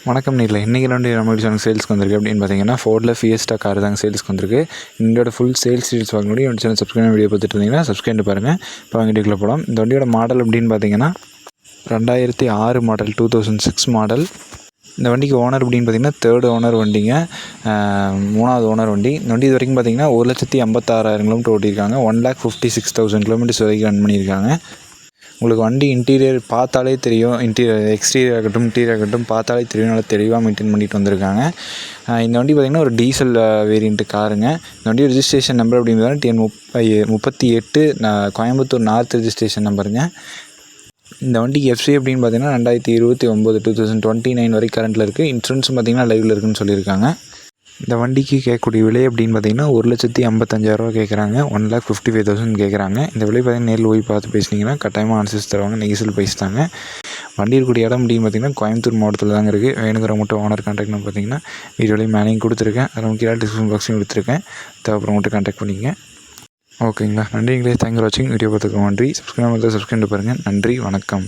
வணக்கம் நேரில் இன்றைக்கி நம்ம சேனல் சேல்ஸ்க்கு வந்திருக்கு அப்படின்னு பார்த்தீங்கன்னா ஃபோர்டில் ஃபியஸ்டா கார் தாங்க சேல்ஸ்க்கு வந்திருக்கு. இதோட ஃபுல் சேல்ஸ் டீல்ஸ் பார்க்க முடியும். என்னோட சேனல் சப்ஸ்கிரைப் வீடியோ பார்த்துட்டு இருந்தீங்கன்னா சப்ஸ்கிரைப் பாருங்கள். இப்போ வீடியோக்குள்ளே போகலாம். இந்த வண்டியோட மாடல் அப்படின்னு பார்த்தீங்கன்னா 2006 மாடல், 2006 மாடல். இந்த வண்டிக்கு ஓனர் அப்படின்னு பார்த்தீங்கன்னா தேர்ட் ஓனர் வண்டிங்க, 3வது ஓனர் வண்டி. இந்த வண்டி இது வரைக்கும் பார்த்தீங்கன்னா 1,56,000 கிலோமீட்டர் ஓட்டியிருக்காங்க. 1,56,000 கிலோமீட்டர்ஸ் வரைக்கும் ரன் பண்ணியிருக்காங்க. உங்களுக்கு வண்டி இன்டீரியர் பார்த்தாலே தெரியும், எக்ஸ்டீரியர் ஆகட்டும் இன்டீரியர் ஆகட்டும் பார்த்தாலே தெரியும், நல்லா தெளிவாக மெயின்டைன் பண்ணிட்டு வந்திருக்காங்க. இந்த வண்டி பார்த்திங்கன்னா ஒரு டீசல் வேரியண்ட்டு காருங்க. இந்த வண்டி ரெஜிஸ்ட்ரேஷன் நம்பர் அப்படிங்கிறது TN38 கோயம்புத்தூர் நார்த் ரெஜிஸ்ட்ரேஷன் நம்பருங்க. இந்த வண்டிக்கு எஃப்சி அப்படின்னு பார்த்தீங்கன்னா 2029 2029 வரைக்கும் கரண்ட்டில் இருக்குது. இன்சூரன்ஸும் பார்த்திங்கன்னா லைவில் இருக்குதுன்னு சொல்லியிருக்காங்க. இந்த வண்டிக்கு கேட்கக்கூடிய விலை அப்படின்னு பார்த்தீங்கன்னா 1,55,000 கேட்குறாங்க. 1,55,000 கேட்குறாங்க. இந்த விலை பார்த்தீங்கன்னா நேரில் போய் பார்த்து பேசினீங்கன்னா கட்டாயமாக அனுசரித்து தருவாங்க. நெகிசல் பைஸ் தாங்க. வண்டி இருக்கக்கூடிய இடம் அப்படின்னு பார்த்தீங்கன்னா கோயம்புத்தூர் மாவட்டத்தில் தாங்க இருக்குது. வேணுங்கிற மட்டும் ஓனர் கான்டாக்ட் நம்பர் பார்த்தீங்கன்னா வீடியோலையும் மேலேயும் கொடுத்துருக்கேன். அதை கீழே டிஸ்கிரிப்ஷன் பாக்ஸையும் கொடுத்துருக்கேன். தேவைப்பட மட்டும் கான்டாக்ட் பண்ணிக்கங்க. ஓகேங்களா, நன்றிங்களே. தேங்க்யூ ஃபார் வாட்சிங். வீடியோ பார்த்துக்க நன்றி. சப்ஸ்கிரைப் பாருங்கள். நன்றி, வணக்கம்.